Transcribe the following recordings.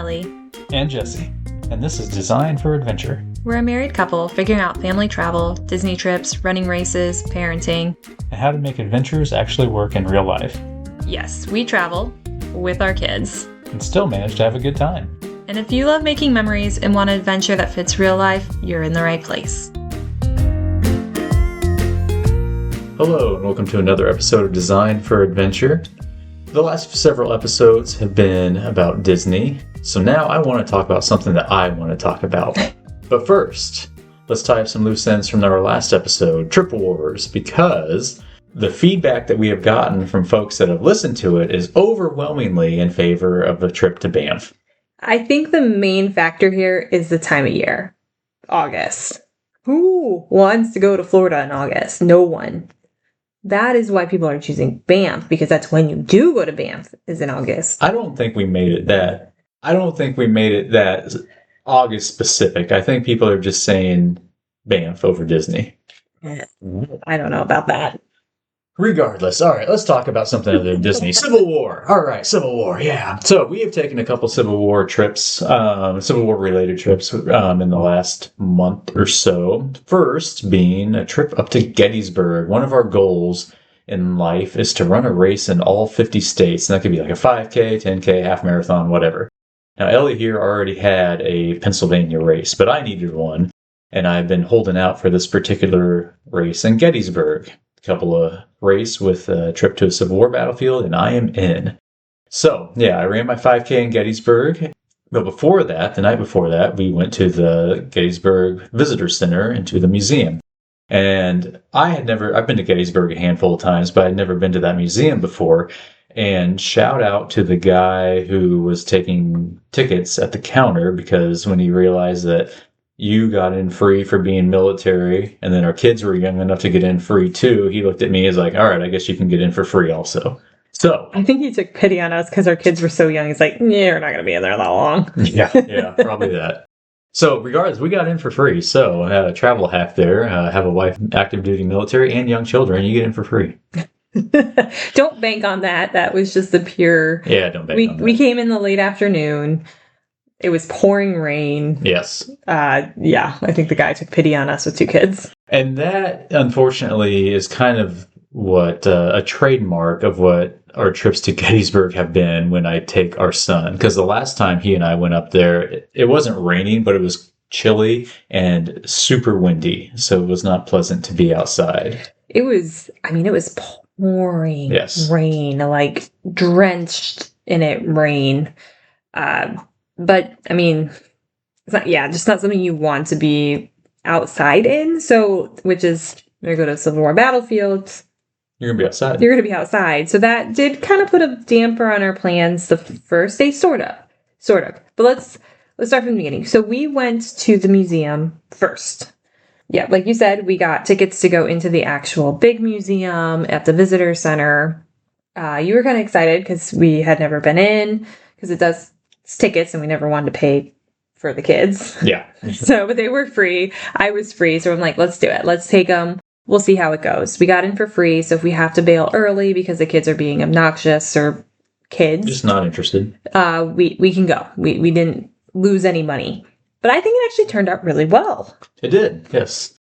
Ellie. And Jesse. And this is Design for Adventure. We're a married couple figuring out family travel, Disney trips, running races, parenting, And how to make adventures actually work in real life. Yes, we travel with our kids. And still manage to have a good time. And if you love making memories and want an adventure that fits real life, you're in the right place. Hello, and welcome to another episode of Design for Adventure. The last several episodes have been about Disney, so now I want to talk about something that I want to talk about. But first, let's tie up some loose ends from our last episode, Trip Wars, because the feedback that we have gotten from folks that have listened to it is overwhelmingly in favor of a trip to Banff. I think the main factor here is the time of year. August. Who wants to go to Florida in August? No one. That is why people are choosing Banff, because that's when you do go to Banff, is in August. I don't think we made it that August specific. I think people are just saying Banff over Disney. I don't know about that. Regardless, all right, let's talk about something other than Disney. Civil War. All right, Civil War, yeah. So we have taken a couple Civil War trips, Civil War related trips in the last month or so. First being a trip up to Gettysburg. One of our goals in life is to run a race in all 50 states. And that could be like a 5K, 10K, half marathon, whatever. Now, Ellie here already had a Pennsylvania race, but I needed one. And I've been holding out for this particular race in Gettysburg. Couple of race with a trip to a Civil War battlefield, and I am in. So, yeah, I ran my 5K in Gettysburg. But before that, the night before that, we went to the Gettysburg Visitor Center and to the museum. And I've been to Gettysburg a handful of times, but I'd never been to that museum before. And shout out to the guy who was taking tickets at the counter, because when he realized that you got in free for being military, and then our kids were young enough to get in free too, he looked at me as like, all right, I guess you can get in for free also. So I think he took pity on us because our kids were so young. He's like, yeah, you're not going to be in there that long. Yeah, probably that. So regardless, we got in for free. So a travel hack there, have a wife, active duty military, and young children, you get in for free. Don't bank on that. That was just the pure... Yeah, don't bank on that. We came in the late afternoon. It was pouring rain. Yes. Yeah, I think the guy took pity on us with two kids. And that, unfortunately, is kind of what a trademark of what our trips to Gettysburg have been when I take our son. Because the last time he and I went up there, it wasn't raining, but it was chilly and super windy. So it was not pleasant to be outside. It was pouring rain, like drenched in it rain. But, I mean, it's not, just not something you want to be outside in. So, which is, you're going to go to Civil War battlefields. You're going to be outside. You're going to be outside. So that did kind of put a damper on our plans the first day, sort of. But let's start from the beginning. So we went to the museum first. Yeah, like you said, we got tickets to go into the actual big museum at the visitor center. You were kind of excited because we had never been in, because it's tickets and we never wanted to pay for the kids. Yeah. But they were free. I was free. So I'm like, let's do it. Let's take them. We'll see how it goes. We got in for free. So if we have to bail early because the kids are being obnoxious or kids. Just not interested. We can go. We didn't lose any money. But I think it actually turned out really well. It did. Yes.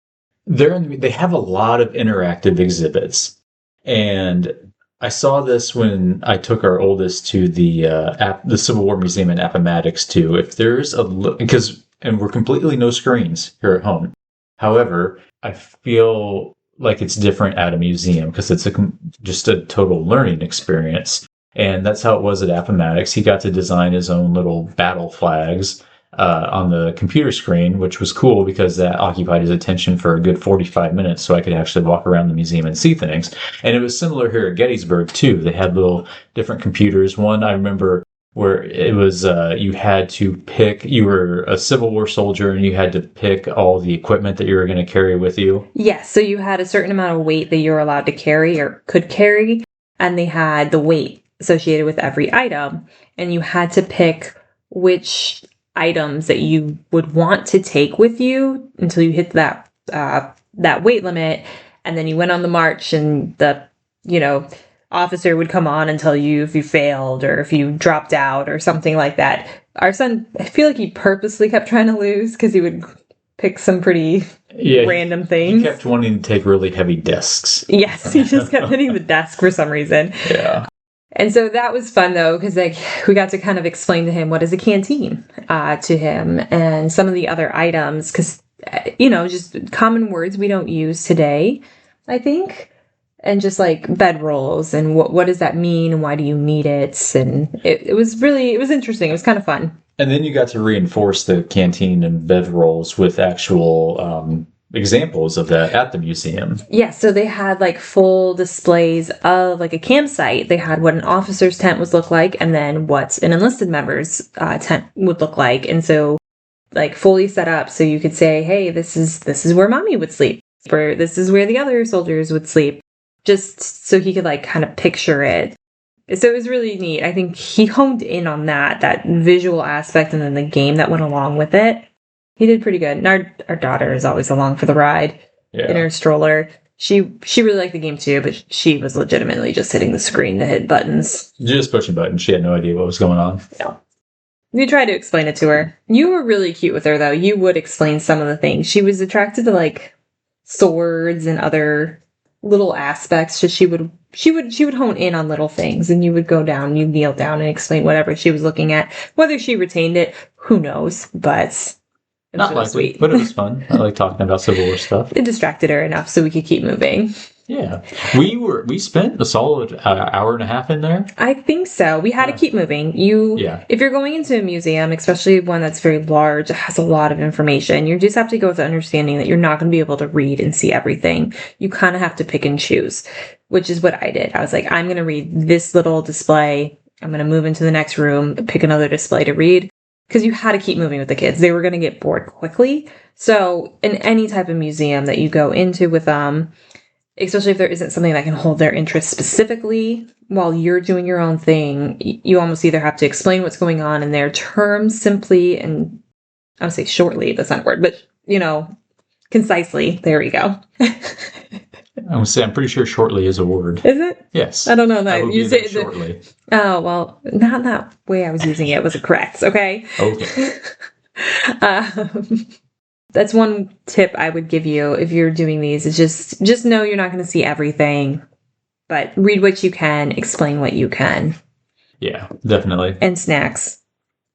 They have a lot of interactive exhibits. And I saw this when I took our oldest to the Civil War Museum in Appomattox too. If there's and we're completely no screens here at home. However, I feel like it's different at a museum because it's just a total learning experience. And that's how it was at Appomattox. He got to design his own little battle flags on the computer screen, which was cool because that occupied his attention for a good 45 minutes, so I could actually walk around the museum and see things. And it was similar here at Gettysburg too. They had little different computers. One I remember where it was you had to pick, you were a Civil War soldier and you had to pick all the equipment that you were going to carry with you. Yes, so you had a certain amount of weight that you were allowed to carry or could carry, and they had the weight associated with every item, and you had to pick which items that you would want to take with you until you hit that weight limit, and then you went on the march, and the officer would come on and tell you if you failed or if you dropped out or something like that. Our son, I feel like he purposely kept trying to lose because he would pick some pretty random things. He kept wanting to take really heavy discs. Yes, he just kept hitting the desk for some reason. Yeah. And so that was fun, though, because like we got to kind of explain to him what is a canteen to him and some of the other items, because, just common words we don't use today, I think. And just like bedrolls and what does that mean and why do you need it? And it was interesting. It was kind of fun. And then you got to reinforce the canteen and bedrolls with actual examples of that at the museum. Yeah, so they had like full displays of like a campsite. They had what an officer's tent would look like and then what an enlisted member's tent would look like. And so like fully set up so you could say, hey, this is where mommy would sleep, or this is where the other soldiers would sleep, just so he could like kind of picture it. So it was really neat. I think he honed in on that visual aspect and then the game that went along with it. He did pretty good. And our daughter is always along for the ride in her stroller. She really liked the game too, but she was legitimately just hitting the screen to hit buttons. Just pushing buttons. She had no idea what was going on. Yeah. We tried to explain it to her. You were really cute with her, though. You would explain some of the things. She was attracted to like swords and other little aspects. Just she would hone in on little things, and you would go down, you kneel down, and explain whatever she was looking at. Whether she retained it, who knows? But not likely, sweet. But it was fun. I like talking about Civil War stuff. It distracted her enough so we could keep moving. Yeah. We spent a solid hour and a half in there. I think so. We had to keep moving. If you're going into a museum, especially one that's very large, it has a lot of information. You just have to go with the understanding that you're not going to be able to read and see everything. You kind of have to pick and choose, which is what I did. I was like, I'm going to read this little display. I'm going to move into the next room, pick another display to read. Because you had to keep moving with the kids. They were going to get bored quickly. So in any type of museum that you go into with them, especially if there isn't something that can hold their interest specifically while you're doing your own thing, you almost either have to explain what's going on in their terms simply, and I would say shortly, that's not a word, but, concisely. There we go. I would say I'm pretty sure shortly is a word. Is it? Yes. I don't know that. You say shortly. Oh, well, not that way I was using it. Was it correct? Okay. Okay. That's one tip I would give you if you're doing these, is just know you're not going to see everything, but read what you can, explain what you can. Yeah, definitely. And snacks.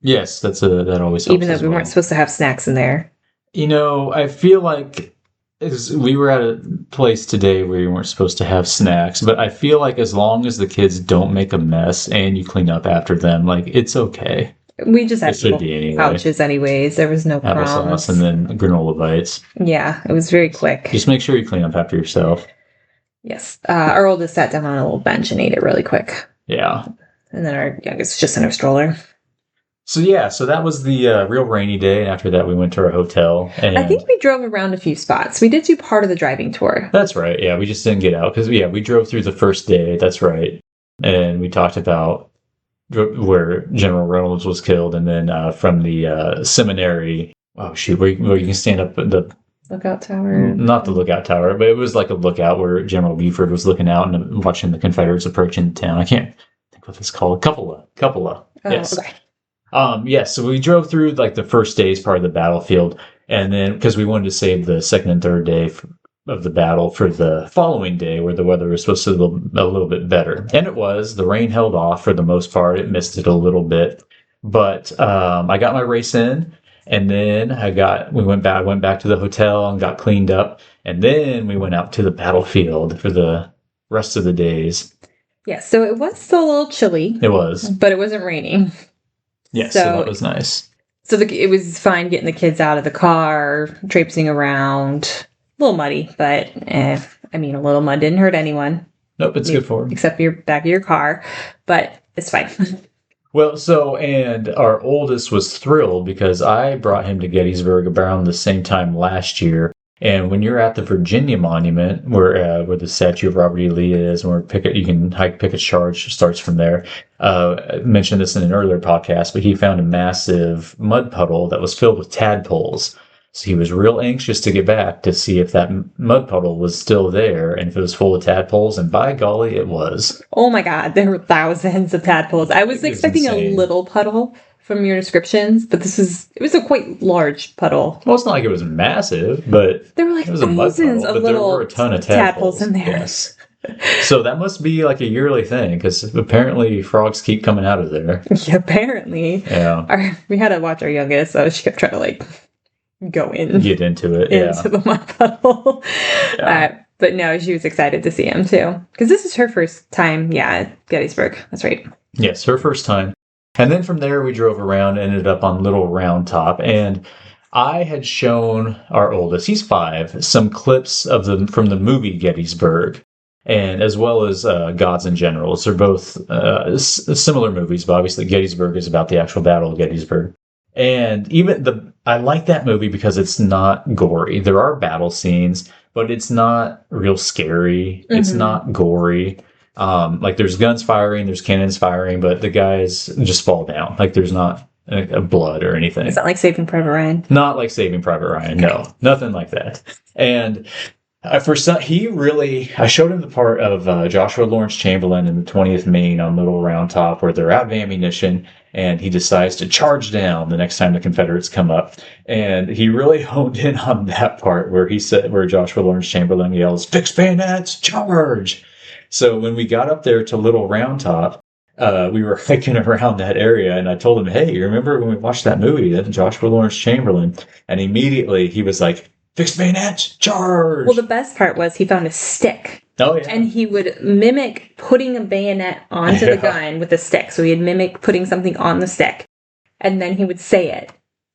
Yes, that always helps. Even though we weren't supposed to have snacks in there. I feel like we were at a place today where you weren't supposed to have snacks, but I feel like as long as the kids don't make a mess and you clean up after them, like, it's okay. We just had pouches anyways. There was no crumbs. Applesauce and then granola bites. Yeah, it was very quick. Just make sure you clean up after yourself. Yes. Our oldest sat down on a little bench and ate it really quick. Yeah. And then our youngest just in her stroller. So that was the real rainy day. And after that, we went to our hotel. And I think we drove around a few spots. We did do part of the driving tour. That's right. Yeah, we just didn't get out because, we drove through the first day. That's right. And we talked about where General Reynolds was killed, and then from the seminary. Oh shoot, where you can stand up at the lookout tower. Not the lookout tower, but it was like a lookout where General Buford was looking out and watching the Confederates approach into town. I can't think what it's called. Cupola. Oh, Yes. Okay. So we drove through like the first day's part of the battlefield, and then because we wanted to save the second and third day of the battle for the following day where the weather was supposed to be a little bit better. And it was. The rain held off for the most part. It missed it a little bit. But I got my race in, and then I went back to the hotel and got cleaned up, and then we went out to the battlefield for the rest of the days. Yeah, so it was still a little chilly. It was. But it wasn't raining. Yes, so that was nice. So it was fine getting the kids out of the car, traipsing around. A little muddy, but a little mud didn't hurt anyone. Nope, it's good for them. Except your back of your car, but it's fine. Well, and our oldest was thrilled because I brought him to Gettysburg around the same time last year. And when you're at the Virginia Monument, where the statue of Robert E. Lee is, and you can hike Pickett's Charge, starts from there. I mentioned this in an earlier podcast, but he found a massive mud puddle that was filled with tadpoles. So he was real anxious to get back to see if that mud puddle was still there and if it was full of tadpoles, and by golly, it was. Oh my God, there were thousands of tadpoles. I was expecting a little puddle from your descriptions, but it was a quite large puddle. Well, it's not like it was massive, but There were like it was a mud thousands puddle, of but there little were a ton of tadpoles in there. Yes. So that must be like a yearly thing, because apparently frogs keep coming out of there. Yeah, apparently. Yeah. We had to watch our youngest, so she kept trying to like go in. Get into it, into the mud puddle. Yeah. But no, she was excited to see him too. Because this is her first time, at Gettysburg. That's right. Yes, her first time. And then from there we drove around, ended up on Little Round Top, and I had shown our oldest, he's 5, some clips from the movie Gettysburg, and as well as Gods and Generals. They're both similar movies, but obviously Gettysburg is about the actual Battle of Gettysburg. And I like that movie because it's not gory. There are battle scenes, but it's not real scary. Mm-hmm. It's not gory. Like there's guns firing, there's cannons firing, but the guys just fall down. Like there's not a blood or anything. It's not like Saving Private Ryan. Not like Saving Private Ryan. No, nothing like that. And I showed him the part of Joshua Lawrence Chamberlain in the 20th Maine on Little Round Top, where they're out of ammunition, and he decides to charge down the next time the Confederates come up. And he really honed in on that part where Joshua Lawrence Chamberlain yells, "Fix bayonets, charge!" So when we got up there to Little Round Top, we were hiking around that area, and I told him, "Hey, you remember when we watched that movie, that Joshua Lawrence Chamberlain?" And immediately he was like, "Fix bayonets, charge!" Well, the best part was he found a stick. Oh, yeah. And he would mimic putting a bayonet onto the gun with a stick. So he'd mimic putting something on the stick. And then he would say it.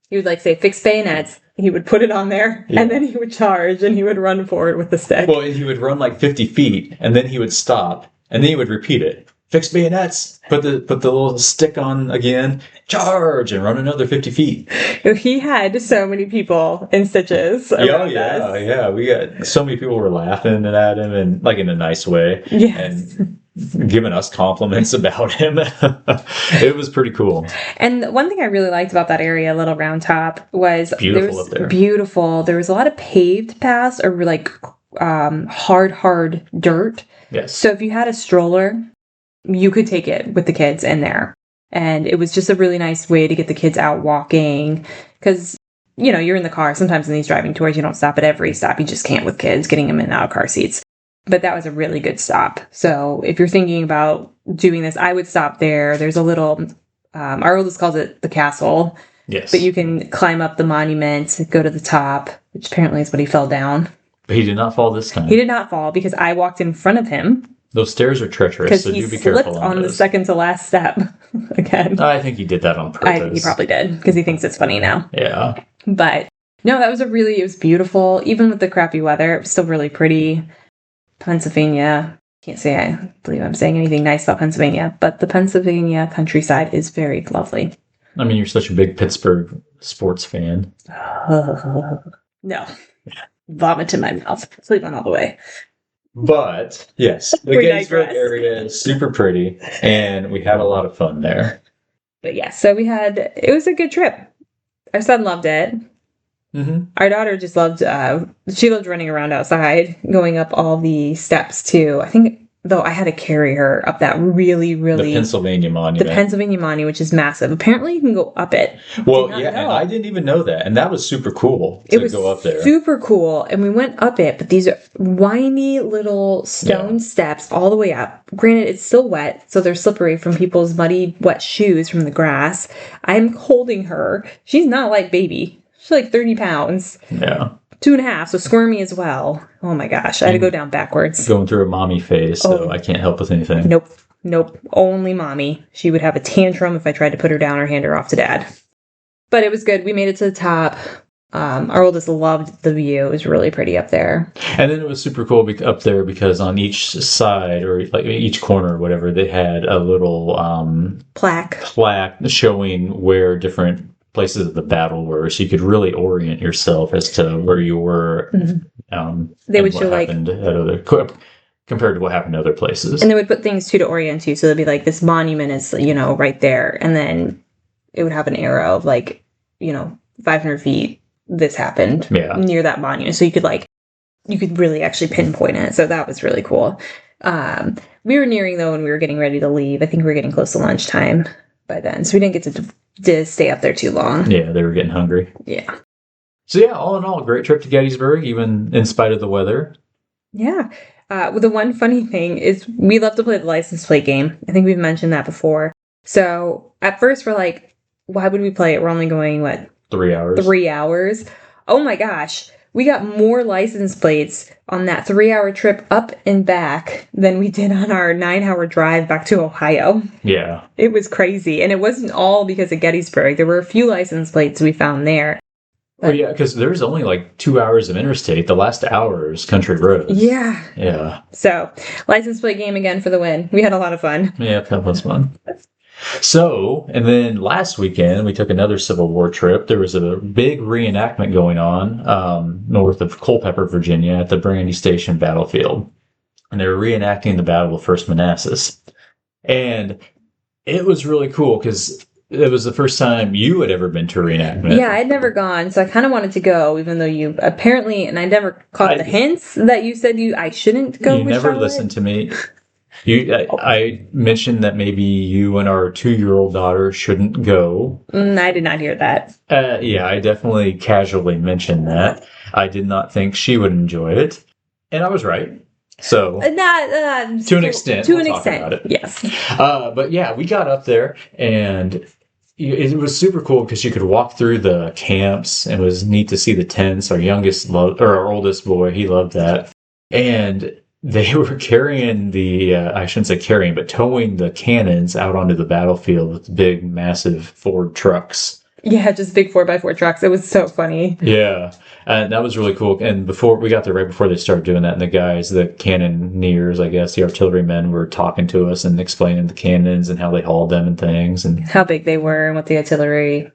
He would say, "Fix bayonets." He would put it on there, and then he would charge, and he would run forward with the stick. Well, he would run like 50 feet, and then he would stop, and then he would repeat it. "Fix bayonets, put the little stick on again, charge," and run another 50 feet. He had so many people in stitches around us. Yeah. We got so many people were laughing at him, and like in a nice way. Yes. And giving us compliments about him. It was pretty cool. And one thing I really liked about that area, Little Round Top, was beautiful up there. Beautiful. There was a lot of paved paths or like hard dirt. Yes. So if you had a stroller, you could take it with the kids in there. And it was just a really nice way to get the kids out walking. Because, you're in the car. Sometimes in these driving tours, you don't stop at every stop. You just can't with kids, getting them in and out of car seats. But that was a really good stop. So if you're thinking about doing this, I would stop there. There's a little, our oldest calls it the castle. Yes. But you can climb up the monument, go to the top, which apparently is what he fell down. But he did not fall this time. He did not fall because I walked in front of him. Those stairs are treacherous, so do be careful. Because he slipped on the second to last step again. I think he did that on purpose. He probably did, because he thinks it's funny now. Yeah. But, no, it was beautiful. Even with the crappy weather, it was still really pretty. Pennsylvania, can't say I believe I'm saying anything nice about Pennsylvania, but the Pennsylvania countryside is very lovely. I mean, you're such a big Pittsburgh sports fan. No. Vomit in my mouth. Sleep on all the way. But, yes, the Gettysburg area is super pretty, and we had a lot of fun there. But yeah, so it was a good trip. Our son loved it. Mm-hmm. Our daughter just loved, she loved running around outside, going up all the steps too. I think, though, I had to carry her up that really... The Pennsylvania Monument. The Pennsylvania Monument, which is massive. Apparently you can go up it. Well, yeah, and I didn't even know that. And that was super cool to go up there. Super cool. And we went up it, but these are whiny little stone steps all the way up. Granted, it's still wet, so they're slippery from people's muddy, wet shoes from the grass. I'm holding her. She's not like baby. She's like 30 pounds. Yeah. 2.5, so squirmy as well. Oh my gosh, I had to go down backwards. Going through a mommy phase, so I can't help with anything. Nope. Only mommy. She would have a tantrum if I tried to put her down or hand her off to dad. But it was good. We made it to the top. Our oldest loved the view. It was really pretty up there. And then it was super cool up there because on each side or like each corner or whatever, they had a little plaque showing where different places of the battle were, so you could really orient yourself as to where you were. Mm-hmm. They would show compared to what happened to other places, and they would put things too to orient you. So they'd be like, this monument is right there, and then it would have an arrow of 500 feet. This happened near that monument, so you could really actually pinpoint it. So that was really cool. We were nearing though, when we were getting ready to leave. I think we were getting close to lunchtime by then, so we didn't get to to stay up there too long. Yeah, they were getting hungry. Yeah. So yeah, all in all, great trip to Gettysburg, even in spite of the weather. Yeah. Well, the one funny thing is we love to play the license plate game. I think we've mentioned that before. So at first we're like, why would we play it? We're only going, 3 hours. 3 hours. Oh my gosh. We got more license plates on that 3-hour trip up and back than we did on our 9-hour drive back to Ohio. Yeah. It was crazy. And it wasn't all because of Gettysburg. There were a few license plates we found there. Well, yeah, because there's only 2 hours of interstate. The last hour is country roads. Yeah. Yeah. So, license plate game again for the win. We had a lot of fun. Yeah, that was fun. So, and then last weekend, we took another Civil War trip. There was a big reenactment going on north of Culpeper, Virginia, at the Brandy Station battlefield. And they were reenacting the Battle of First Manasses. And it was really cool because it was the first time you had ever been to a reenactment. Yeah, I'd never gone, so I kind of wanted to go, even though you apparently, and I never caught the hints that you said I shouldn't go. You never listened to me. I mentioned that maybe you and our 2-year-old daughter shouldn't go. I did not hear that. Yeah, I definitely casually mentioned that. I did not think she would enjoy it, and I was right. So, to an extent, to we'll an talk extent, about it. yes. But yeah, we got up there, and it was super cool because you could walk through the camps, and it was neat to see the tents. Our oldest boy, he loved that, and they were carrying I shouldn't say carrying, but towing the cannons out onto the battlefield with big, massive Ford trucks. Yeah, just big 4x4 trucks. It was so funny. Yeah, and that was really cool. And before we got there, right before they started doing that, and the cannoneers, I guess, the artillerymen were talking to us and explaining the cannons and how they hauled them and things. And how big they were and what the artillery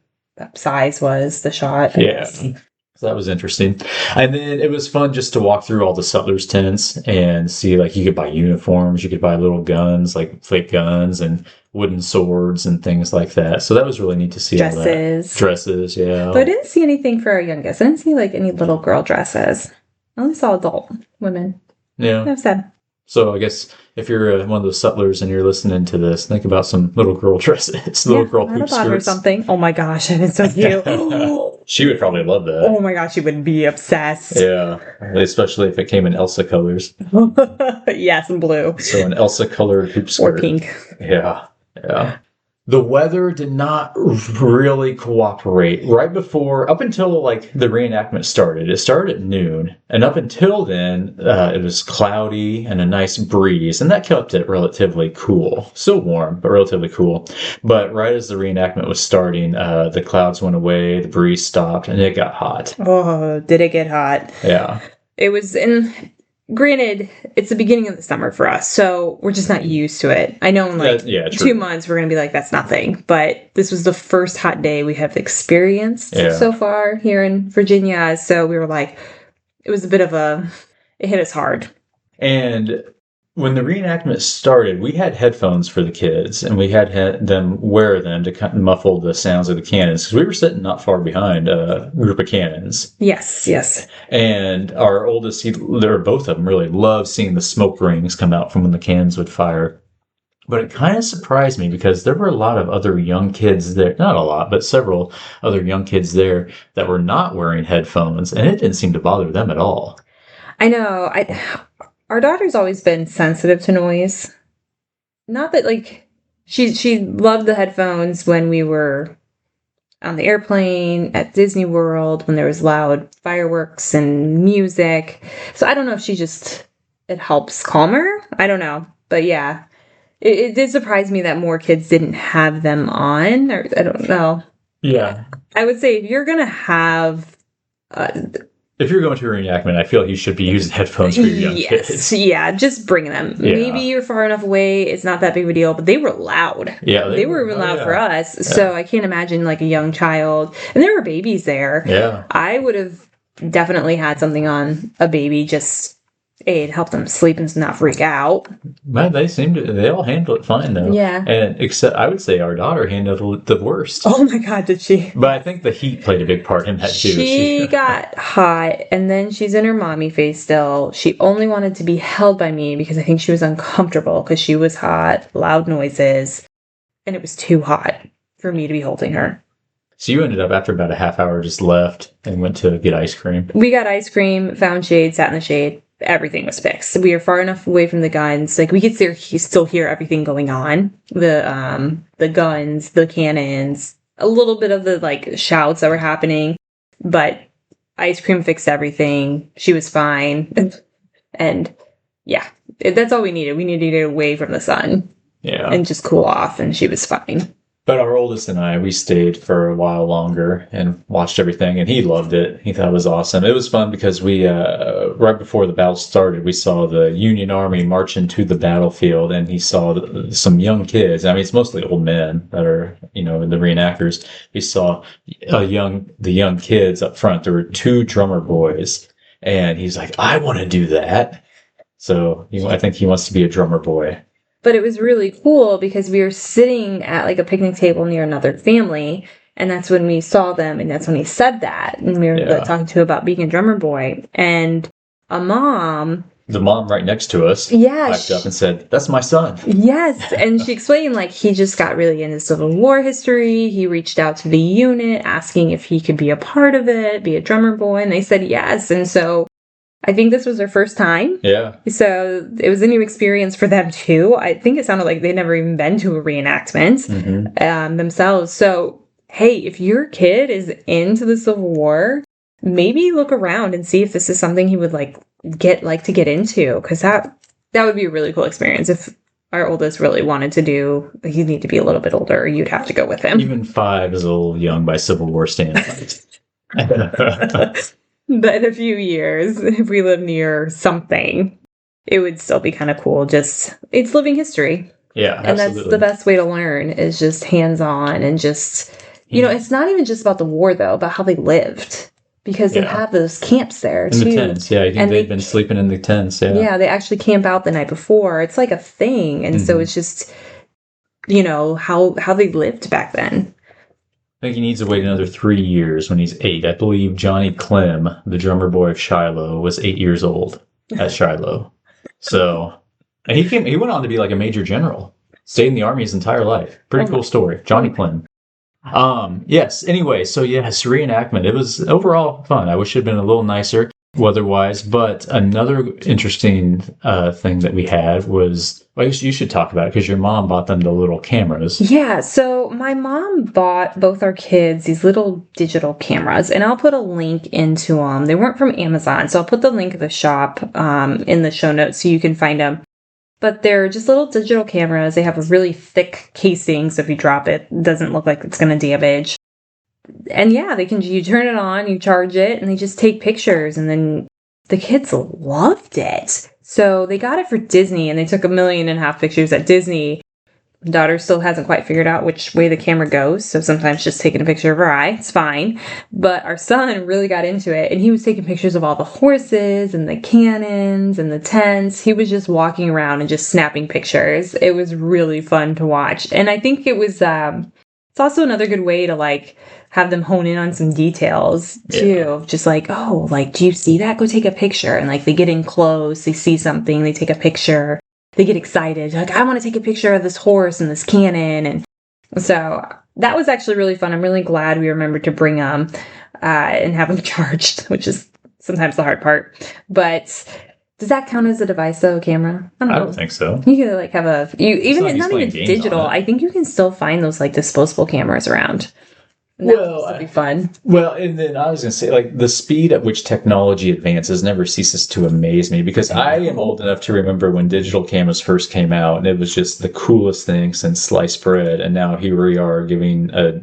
size was, the shot. Yeah. So that was interesting. And then it was fun just to walk through all the settlers' tents and see, you could buy uniforms, you could buy little guns, fake guns and wooden swords and things like that. So that was really neat to see all that. Dresses, yeah. But I didn't see anything for our youngest. I didn't see, any little girl dresses. I only saw adult women. Yeah. That was sad. So I guess if you're one of those settlers and you're listening to this, think about some little girl dresses, little girl hoop skirts. Or something. Oh my gosh, it's so cute. She would probably love that. Oh my gosh, she would be obsessed. Yeah, especially if it came in Elsa colors. Yes, and blue. So an Elsa colored hoop skirt. Or pink. Yeah. The weather did not really cooperate up until the reenactment started. It started at noon, and up until then, it was cloudy and a nice breeze, and that kept it relatively cool. Still warm, but relatively cool. But right as the reenactment was starting, the clouds went away, the breeze stopped, and it got hot. Oh, did it get hot? Yeah. It was Granted, it's the beginning of the summer for us, so we're just not used to it. I know in 2 months we're going to be like, that's nothing. But this was the first hot day we have experienced so far here in Virginia. So we were like, it was a bit of it hit us hard. And when the reenactment started, we had headphones for the kids, and we had them wear them to kind of muffle the sounds of the cannons, because we were sitting not far behind a group of cannons. Yes. And our oldest, both of them really loved seeing the smoke rings come out from when the cannons would fire. But it kind of surprised me because there were a lot of other young kids there, not a lot, but several other young kids there that were not wearing headphones, and it didn't seem to bother them at all. I know. Our daughter's always been sensitive to noise. Not that, she loved the headphones when we were on the airplane, at Disney World, when there was loud fireworks and music. So I don't know if it helps calm her. I don't know. But yeah, it did surprise me that more kids didn't have them on. Or I don't know. Yeah. I would say if you're going to have... if you're going to a reenactment, I feel like you should be using headphones for your young kids. Yeah, just bring them. Yeah. Maybe you're far enough away, it's not that big of a deal, but they were loud. Yeah, they were even loud for us. Yeah. So I can't imagine a young child. And there were babies there. Yeah. I would have definitely had something on a baby, just it helped them sleep and not freak out. Man, they all handled it fine though. Yeah. And except I would say our daughter handled it the worst. Oh my God, did she? But I think the heat played a big part in that too. She got hot, and then she's in her mommy phase still. She only wanted to be held by me because I think she was uncomfortable because she was hot, loud noises, and it was too hot. for me to be holding her. So you ended up, after about a half hour, just left and went to get ice cream. We got ice cream, found shade, sat in the shade. Everything was fixed. We were far enough away from the guns. Like, we could still hear everything going on. The guns, the cannons, a little bit of the, like, shouts that were happening. But ice cream fixed everything. She was fine. And, yeah, that's all we needed. We needed to get away from the sun. Yeah. And just cool off, and she was fine. But our oldest and I, we stayed for a while longer and watched everything, and he loved it. He thought it was awesome. It was fun because we, right before the battle started, we saw the Union Army march into the battlefield, and he saw some young kids. I mean, it's mostly old men that are, the reenactors. He saw the young kids up front. There were 2 drummer boys, and he's like, I want to do that. So I think he wants to be a drummer boy. But it was really cool because we were sitting at like a picnic table near another family, and that's when we saw them, and that's when he said that, and we were talking to him about being a drummer boy, and the mom right next to us, piped up and said, "That's my son." Yes, and she explained like he just got really into Civil War history. He reached out to the unit asking if he could be a part of it, be a drummer boy, and they said yes, and so. I think this was their first time. Yeah. So it was a new experience for them too. I think it sounded like they'd never even been to a reenactment themselves. So, hey, if your kid is into the Civil War, maybe look around and see if this is something he would get into, because that would be a really cool experience. If our oldest really wanted to do, he'd need to be a little bit older, or you'd have to go with him. Even 5 is a little young by Civil War standards. But in a few years, if we live near something, it would still be kind of cool. It's living history. Yeah, and absolutely. That's the best way to learn, is just hands-on, and just, it's not even just about the war, though, about how they lived. Because they have those camps there, too. In the tents, yeah. I think they've been sleeping in the tents, yeah. Yeah, they actually camp out the night before. It's like a thing. And so it's just, how they lived back then. I think he needs to wait another 3 years when he's 8. I believe Johnny Clem, the drummer boy of Shiloh, was 8 years old at Shiloh. So, and he went on to be like a major general. Stayed in the army his entire life. Pretty cool story. Johnny Clem. Yes, anyway, so yes, reenactment. It was overall fun. I wish it had been a little nicer weather-wise, but another interesting thing that we had was, well, I guess you should talk about it, because your mom bought them the little cameras. Yeah, so my mom bought both our kids these little digital cameras, and I'll put a link into them. They weren't from Amazon, so I'll put the link of the shop in the show notes so you can find them. But they're just little digital cameras. They have a really thick casing, so if you drop it, it doesn't look like it's going to damage. And yeah, you turn it on, you charge it, and they just take pictures. And then the kids loved it. So they got it for Disney, and they took 1.5 million pictures at Disney. My daughter still hasn't quite figured out which way the camera goes, so sometimes just taking a picture of her eye, it's fine. But our son really got into it, and he was taking pictures of all the horses and the cannons and the tents. He was just walking around and just snapping pictures. It was really fun to watch. And I think it was, it's also another good way to have them hone in on some details too. Yeah. Just do you see that? Go take a picture. And they get in close, they see something, they take a picture. They get excited, I want to take a picture of this horse and this cannon. And so that was actually really fun. I'm really glad we remembered to bring them and have them charged, which is sometimes the hard part. But does that count as a device, though, a camera? I don't think so. You could have it's not even digital. I think you can still find those disposable cameras around. That'd be fun. Well, and then I was going to say, the speed at which technology advances never ceases to amaze me, because I am old enough to remember when digital cameras first came out, and it was just the coolest thing since sliced bread. And now here we are giving a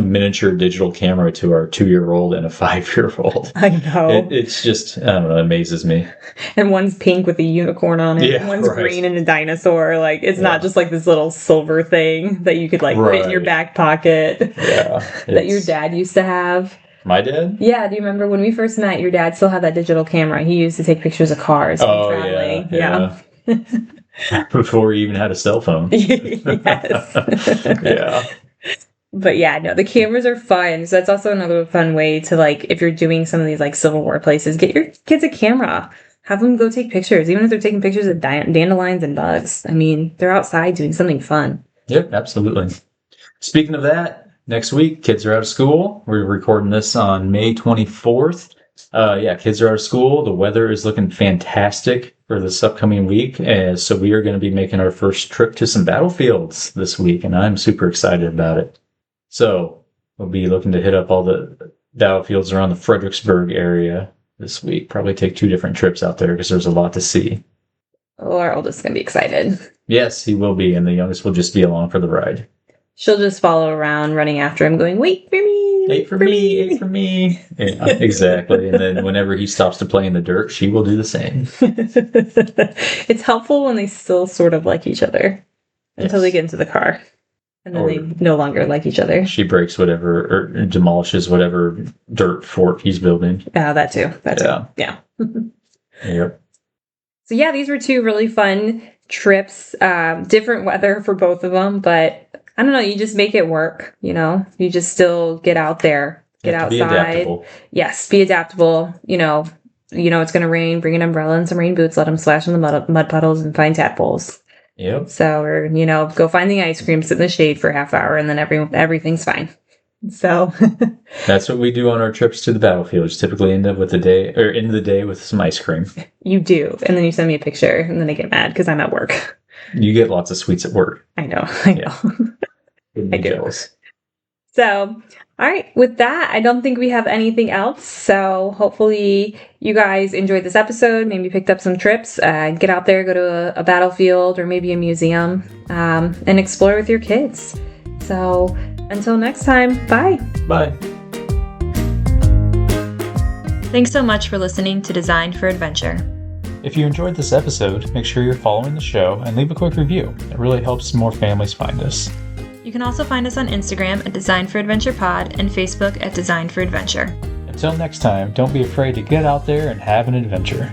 miniature digital camera to our 2-year-old and a 5-year-old. I know. It's just, I don't know, it amazes me. And one's pink with a unicorn on it. Yeah, one's green and a dinosaur. It's not just this little silver thing that you could fit in your back pocket. Yeah. That your dad used to have. My dad? Yeah, do you remember when we first met, your dad still had that digital camera? He used to take pictures of cars when traveling. Yeah. Before he even had a cell phone. Yes. Yeah. But yeah, no, the cameras are fun. So that's also another fun way to, if you're doing some of these, Civil War places, get your kids a camera. Have them go take pictures, even if they're taking pictures of dandelions and bugs. I mean, they're outside doing something fun. Yep, absolutely. Speaking of that, next week, kids are out of school. We're recording this on May 24th. Kids are out of school. The weather is looking fantastic for this upcoming week. So we are going to be making our first trip to some battlefields this week, and I'm super excited about it. So we'll be looking to hit up all the battlefields around the Fredericksburg area this week. Probably take 2 different trips out there because there's a lot to see. Oh, our oldest is going to be excited. Yes, he will be, and the youngest will just be along for the ride. She'll just follow around running after him going, wait for me. Wait for me, wait for me. Yeah, exactly. And then whenever he stops to play in the dirt, she will do the same. It's helpful when they still sort of like each other until they get into the car. And then they no longer like each other. She breaks whatever, or demolishes whatever dirt fort he's building. That too. Yeah. Yep. So yeah, these were 2 really fun trips. Different weather for both of them, but I don't know, you just make it work, You just still get out there, get outside. Be adaptable. Yes, be adaptable. It's going to rain, bring an umbrella and some rain boots, let them splash in the mud puddles and find tadpoles. Yep. So, or, go find the ice cream, sit in the shade for a half hour, and then everything's fine. So that's what we do on our trips to the battlefields. Typically end the day with some ice cream. You do. And then you send me a picture, and then I get mad because I'm at work. You get lots of sweets at work. I know. Yeah. I do. Jealous. So, all right. With that, I don't think we have anything else. So hopefully you guys enjoyed this episode. Maybe picked up some trips. Get out there, go to a battlefield or maybe a museum, and explore with your kids. So until next time, bye. Bye. Thanks so much for listening to Designed for Adventure. If you enjoyed this episode, make sure you're following the show and leave a quick review. It really helps more families find us. You can also find us on Instagram at Designed for Adventure Pod and Facebook at Designed for Adventure. Until next time, don't be afraid to get out there and have an adventure.